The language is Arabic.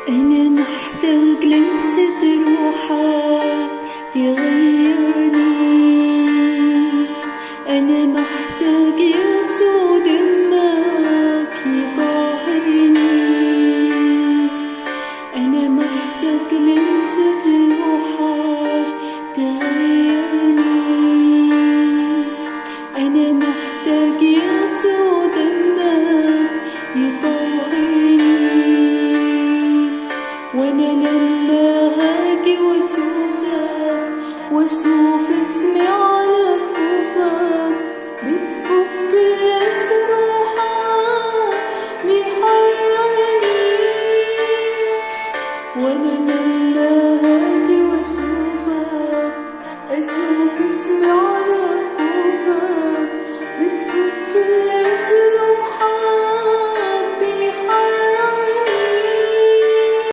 أنا محتاج لمسة روحك تغيرني. أنا محتاج يسوع دمك يطهرني. أنا محتاج لمسة روحك تغيرني. أنا محتاج يسوع دمك يطهرني. وأنا لما هاجي وأشوفك